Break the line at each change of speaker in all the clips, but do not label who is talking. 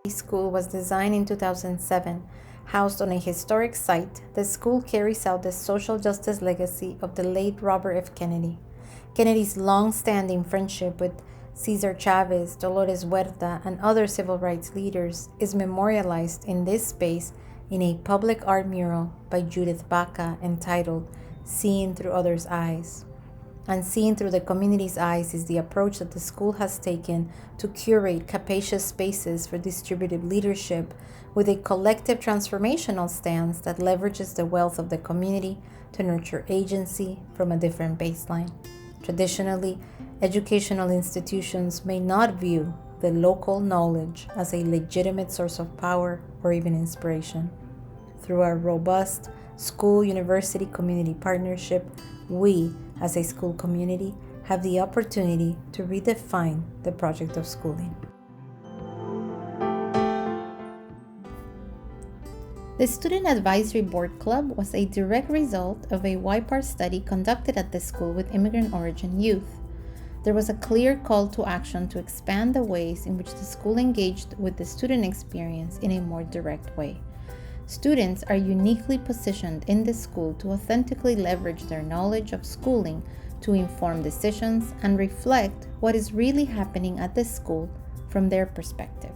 School was designed in 2007. Housed on a historic site, the school carries out the social justice legacy of the late Robert F. Kennedy. Kennedy's long-standing friendship with Cesar Chavez, Dolores Huerta, and other civil rights leaders is memorialized in this space in a public art mural by Judith Baca entitled Seeing Through Others' Eyes. And seeing through the community's eyes is the approach that the school has taken to curate capacious spaces for distributed leadership with a collective transformational stance that leverages the wealth of the community to nurture agency from a different baseline. Traditionally, educational institutions may not view the local knowledge as a legitimate source of power or even inspiration. Through our robust school-university community partnership, we, as a school community, have the opportunity to redefine the project of schooling. The Student Advisory Board Club was a direct result of a YPAR study conducted at the school with immigrant origin youth. There was a clear call to action to expand the ways in which the school engaged with the student experience in a more direct way. Students are uniquely positioned in the school to authentically leverage their knowledge of schooling to inform decisions and reflect what is really happening at the school from their perspective.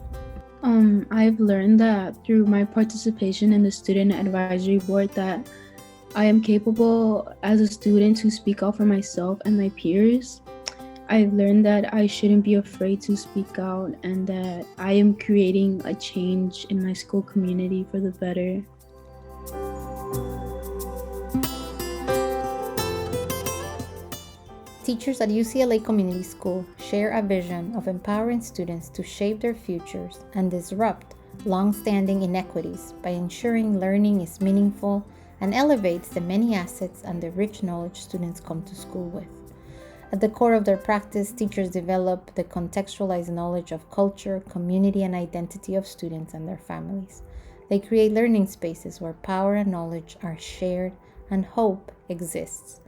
I've learned that through my participation in the Student Advisory Board that I am capable as a student to speak out for myself and my peers. I've learned that I shouldn't be afraid to speak out and that I am creating a change in my school community for the better.
Teachers at UCLA Community School share a vision of empowering students to shape their futures and disrupt long-standing inequities by ensuring learning is meaningful and elevates the many assets and the rich knowledge students come to school with. At the core of their practice, teachers develop the contextualized knowledge of culture, community, and identity of students and their families. They create learning spaces where power and knowledge are shared and hope exists.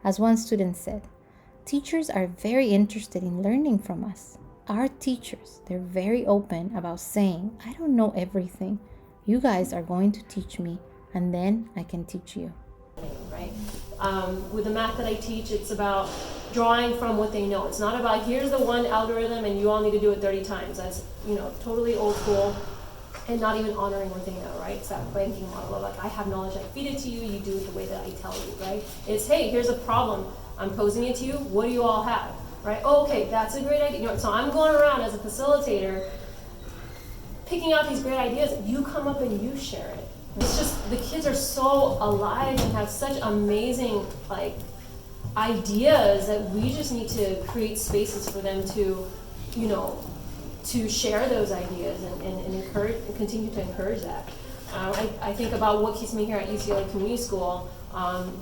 As one student said, teachers are very interested in learning from us. Our teachers, they're very open about saying, I don't know everything. You guys are going to teach me, and then I can teach you.
Right? With the math that I teach, it's about drawing from what they know. It's not about here's the one algorithm and you all need to do it 30 times. That's totally old school and not even honoring what they know, right? It's that banking model of like I have knowledge, I feed it to you, you do it the way that I tell you, right? It's hey, here's a problem. I'm posing it to you. What do you all have? Right? Oh, okay, that's a great idea. So I'm going around as a facilitator, picking out these great ideas. You come up and you share it. It's just the kids are so alive and have such amazing ideas that we just need to create spaces for them to, to share those ideas and encourage and continue to encourage that. I think about what keeps me here at UCLA Community School.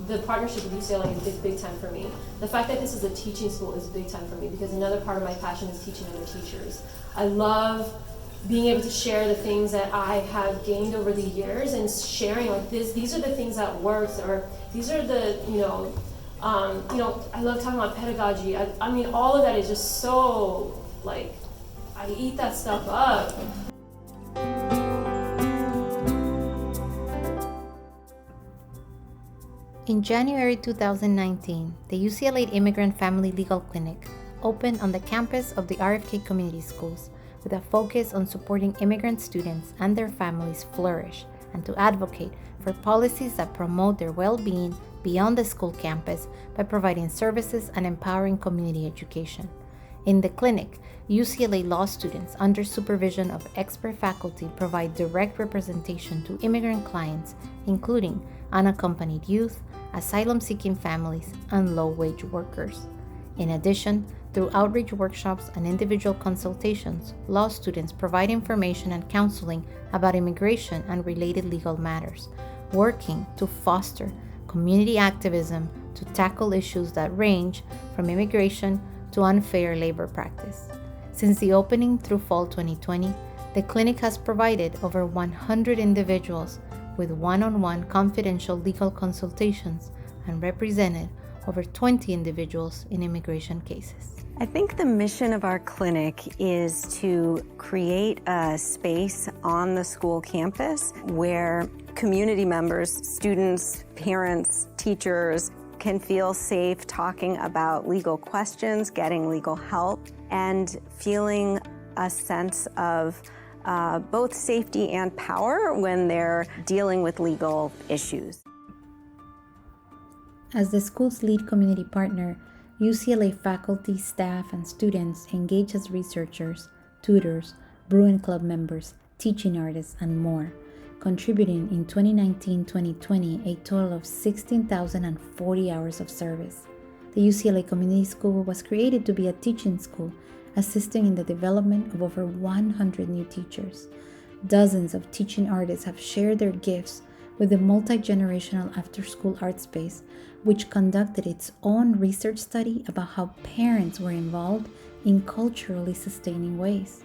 The partnership with UCLA is big time for me. The fact that this is a teaching school is big time for me because another part of my passion is teaching other teachers. I love being able to share the things that I have gained over the years and sharing like this. These are the things that works, or these are the I love talking about pedagogy. I mean, all of that is just so I eat that stuff up.
In January 2019, the UCLA Immigrant Family Legal Clinic opened on the campus of the RFK Community Schools with a focus on supporting immigrant students and their families flourish and to advocate for policies that promote their well-being beyond the school campus by providing services and empowering community education. In the clinic, UCLA law students under supervision of expert faculty provide direct representation to immigrant clients, including unaccompanied youth, asylum-seeking families, and low-wage workers. In addition, through outreach workshops and individual consultations, law students provide information and counseling about immigration and related legal matters, working to foster community activism to tackle issues that range from immigration to unfair labor practice. Since the opening through fall 2020, the clinic has provided over 100 individuals with one-on-one confidential legal consultations and represented over 20 individuals in immigration cases.
I think the mission of our clinic is to create a space on the school campus where community members, students, parents, teachers can feel safe talking about legal questions, getting legal help, and feeling a sense of both safety and power when they're dealing with legal issues.
As the school's lead community partner, UCLA faculty, staff, and students engage as researchers, tutors, Bruin Club members, teaching artists, and more, contributing in 2019-2020 a total of 16,040 hours of service. The UCLA Community School was created to be a teaching school, assisting in the development of over 100 new teachers. Dozens of teaching artists have shared their gifts with the multi-generational after-school art space, which conducted its own research study about how parents were involved in culturally sustaining ways.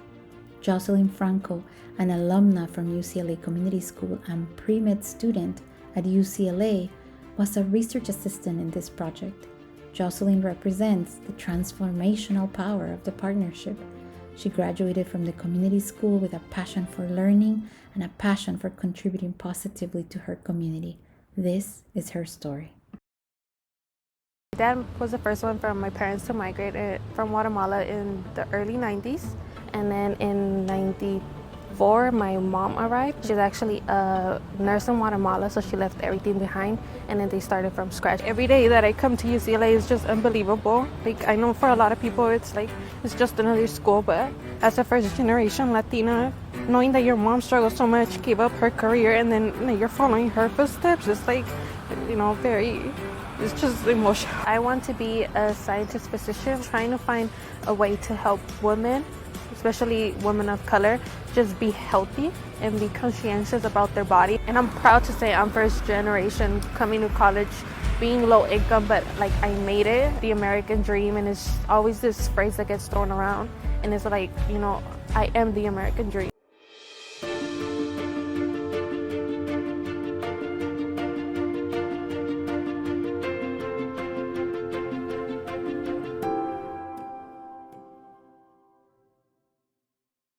Jocelyn Franco, an alumna from UCLA Community School and pre-med student at UCLA, was a research assistant in this project. Jocelyn represents the transformational power of the partnership. She graduated from the community school with a passion for learning and a passion for contributing positively to her community. This is her story.
My dad was the first one from my parents to migrate from Guatemala in the early 90s. And then in 94, my mom arrived. She's actually a nurse in Guatemala, so she left everything behind. And then they started from scratch. Every day that I come to UCLA is just unbelievable. Like, I know for a lot of people, it's like, it's just another school. But as a first generation Latina, knowing that your mom struggled so much, gave up her career, and then you're following her footsteps, it's like, it's just emotional. I want to be a scientist physician, trying to find a way to help women, especially women of color, just be healthy and be conscientious about their body. And I'm proud to say I'm first generation coming to college, being low income, but like I made it, the American dream. And it's always this phrase that gets thrown around. And it's like, I am the American dream.